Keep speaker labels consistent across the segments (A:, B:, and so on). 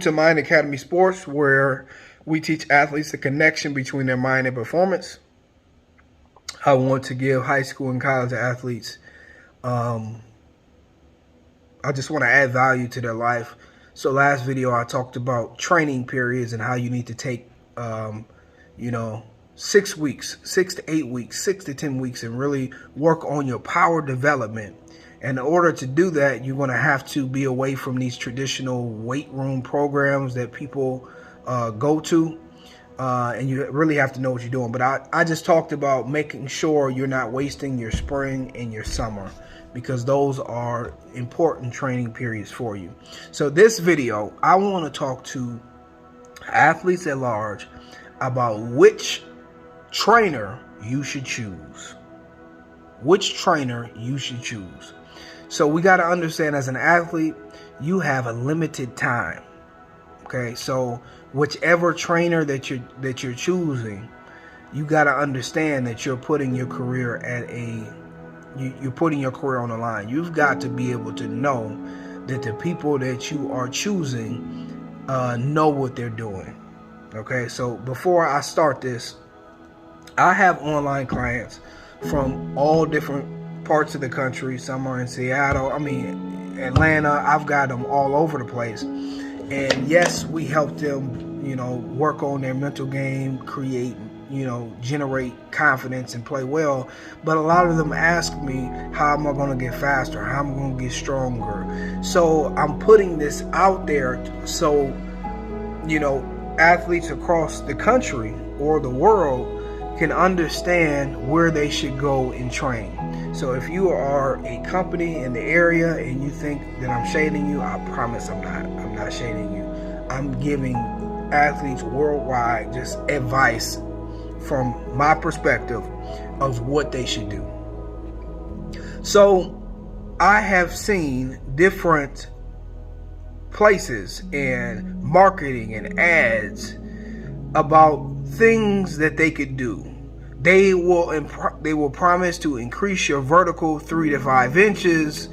A: to Mind Academy Sports, where we teach athletes the connection between their mind and performance. I want to give high school and college athletes, I just want to add value to their life. So last video I talked about training periods and how you need to take, 6 weeks, 6 to 8 weeks, 6 to 10 weeks, and really work on your power development. And in order to do that, you're going to have to be away from these traditional weight room programs that people go to. And you really have to know what you're doing. But I just talked about making sure you're not wasting your spring and your summer, because those are important training periods for you. So this video, I want to talk to athletes at large about which trainer you should choose. Which trainer you should choose. So we got to understand, as an athlete, you have a limited time. Okay, so whichever trainer that you're choosing, you got to understand that you're putting your career you're putting your career on the line. You've got to be able to know that the people that you are choosing know what they're doing. Okay, so before I start this, I have online clients from all different parts of the country. Some are in Seattle, Atlanta. I've got them all over the place. And yes, we help them, work on their mental game, create, generate confidence and play well. But a lot of them ask me, how am I going to get faster? How am I going to get stronger? So I'm putting this out there so, athletes across the country or the world can understand where they should go and train. So if you are a company in the area and you think that I'm shading you, I promise I'm not shading you. I'm giving athletes worldwide just advice from my perspective of what they should do. So I have seen different places and marketing and ads about things that they could do. They will promise to increase your vertical 3 to 5 inches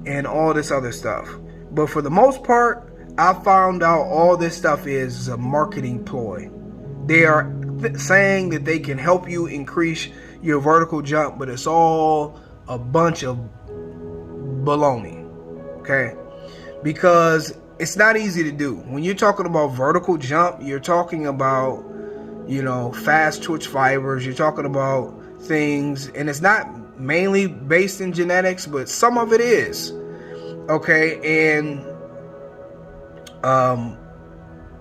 A: and all this other stuff. But for the most part, I found out all this stuff is a marketing ploy. They are saying that they can help you increase your vertical jump, but it's all a bunch of baloney. Okay? Because it's not easy to do. When you're talking about vertical jump, you're talking about fast twitch fibers. You're talking about things, and it's not mainly based in genetics, but some of it is. Okay, and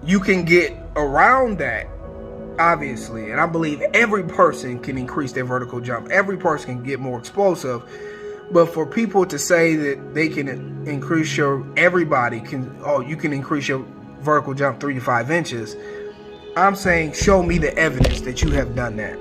A: you can get around that, obviously, and I believe every person can increase their vertical jump. Every person can get more explosive. But for people to say that they can increase you can increase your vertical jump 3 to 5 inches. I'm saying, show me the evidence that you have done that.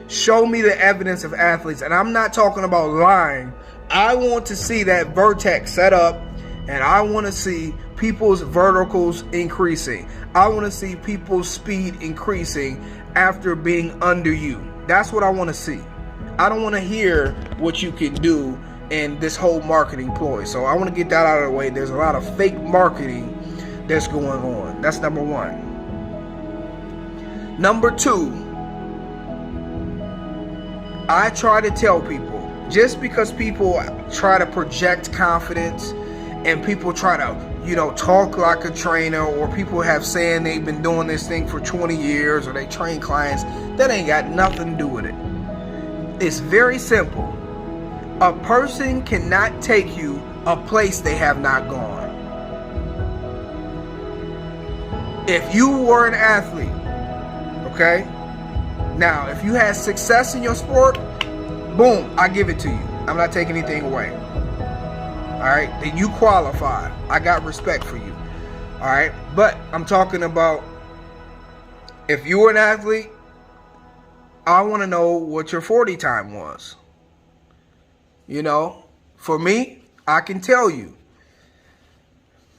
A: Show me the evidence of athletes. And I'm not talking about lying. I want to see that vertex set up, and I want to see people's verticals increasing. I want to see people's speed increasing after being under you. That's what I want to see. I don't want to hear what you can do in this whole marketing ploy. So I want to get that out of the way. There's a lot of fake marketing that's going on. That's number one. Number two, I try to tell people, just because people try to project confidence and people try to, talk like a trainer, or people have saying they've been doing this thing for 20 years or they train clients, that ain't got nothing to do with it. It's very simple. A person cannot take you a place they have not gone. If you were an athlete, okay? Now, if you had success in your sport, boom, I give it to you. I'm not taking anything away. All right? Then you qualify. I got respect for you. All right? But I'm talking about, if you were an athlete, I want to know what your 40 time was. For me, I can tell you.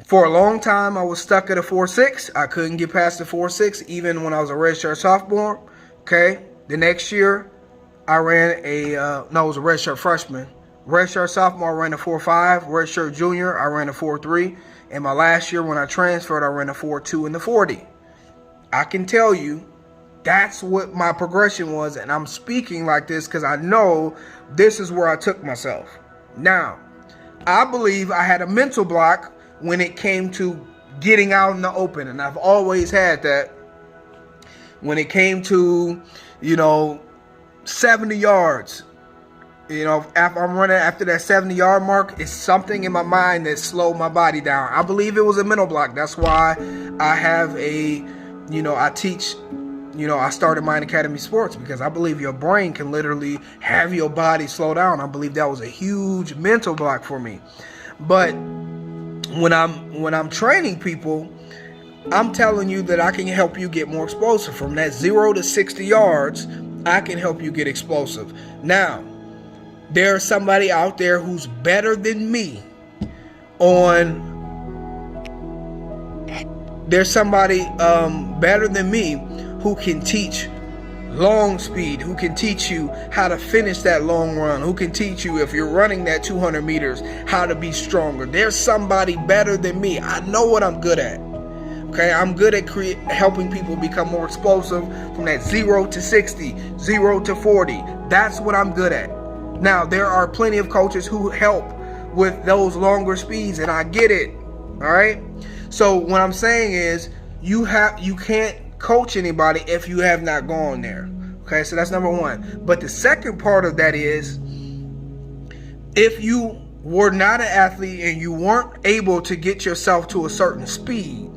A: For a long time, I was stuck at a 4.6. I couldn't get past the 4.6, even when I was a redshirt sophomore. Okay. The next year, I ran it was a redshirt freshman. Redshirt sophomore, I ran a 4.5. Redshirt junior, I ran a 4.3. In my last year when I transferred, I ran a 4.2 in the 40. I can tell you that's what my progression was, and I'm speaking like this because I know this is where I took myself. Now, I believe I had a mental block when it came to getting out in the open, and I've always had that. When it came to, 70 yards, after I'm running after that 70-yard mark, it's something in my mind that slowed my body down. I believe it was a mental block. That's why I have I teach, I started Mind Academy Sports, because I believe your brain can literally have your body slow down. I believe that was a huge mental block for me. But when I'm training people, I'm telling you that I can help you get more explosive. From that 0 to 60 yards, I can help you get explosive. Now, there's somebody out there who's better than me there's somebody better than me who can teach long speed, who can teach you how to finish that long run, who can teach you, if you're running that 200 meters, how to be stronger. There's somebody better than me. I know what I'm good at. Okay, I'm good at helping people become more explosive from that 0 to 60, 0 to 40. That's what I'm good at. Now, there are plenty of coaches who help with those longer speeds, and I get it. All right. So what I'm saying is, you can't coach anybody if you have not gone there. Okay, so that's number one. But the second part of that is, if you were not an athlete and you weren't able to get yourself to a certain speed,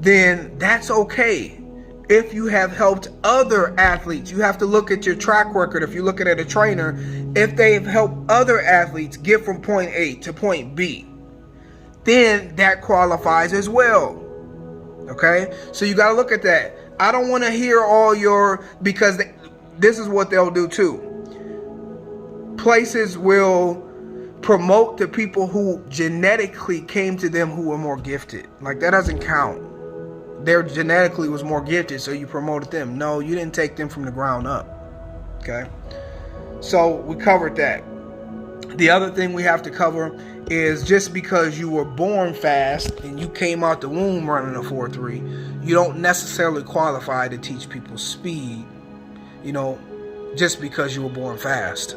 A: then that's okay. If you have helped other athletes, you have to look at your track record. If you're looking at a trainer, if they have helped other athletes get from point A to point B, then that qualifies as well. Okay, so you got to look at that. I don't want to hear all because this is what they'll do too. Places will promote the people who genetically came to them who were more gifted. Like, that doesn't count. Their genetically was more gifted, so you promoted them. No, you didn't take them from the ground up. Okay, so we covered that. The other thing we have to cover is, just because you were born fast and you came out the womb running a 4.3, you don't necessarily qualify to teach people speed, just because you were born fast.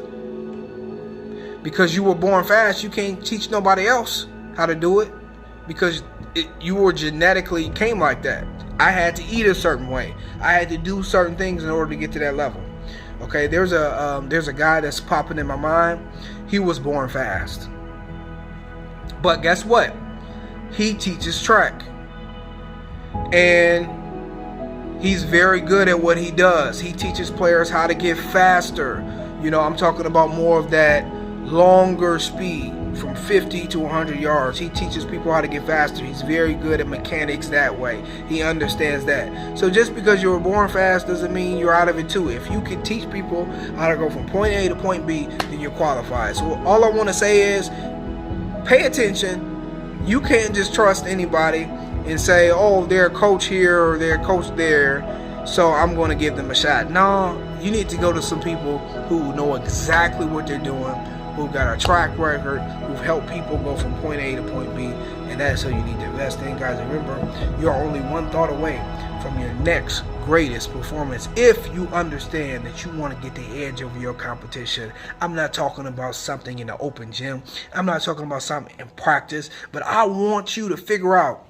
A: Because you were born fast, you can't teach nobody else how to do it, because you were genetically came like that. I had to eat a certain way. I had to do certain things in order to get to that level. Okay, there's a guy that's popping in my mind. He was born fast. But guess what? He teaches track. And he's very good at what he does. He teaches players how to get faster. I'm talking about more of that longer speed, from 50 to 100 yards. He teaches people how to get faster. He's very good at mechanics that way. He understands that. So just because you were born fast doesn't mean you're out of it too. If you can teach people how to go from point A to point B, then you're qualified. So all I want to say is, pay attention. You can't just trust anybody and say, oh, they're a coach here or they're a coach there, so I'm going to give them a shot. No, you need to go to some people who know exactly what they're doing, who've got a track record, who've helped people go from point A to point B, and that's who you need to invest in, guys. Remember, you're only one thought away from your next greatest performance if you understand that you want to get the edge over your competition. I'm not talking about something in the open gym. I'm not talking about something in practice, but I want you to figure out,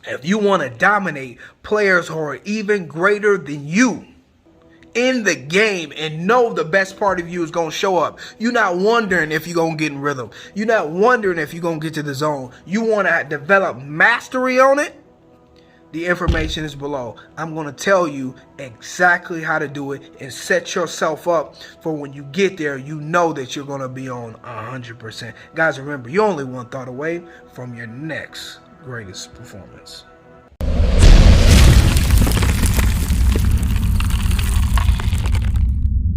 A: if you want to dominate players who are even greater than you in the game and know the best part of you is going to show up. You're not wondering if you're going to get in rhythm. You're not wondering if you're going to get to the zone. You want to develop mastery on it. The information is below. I'm going to tell you exactly how to do it and set yourself up for when you get there, you know that you're going to be on 100%. Guys, remember, you're only one thought away from your next greatest performance.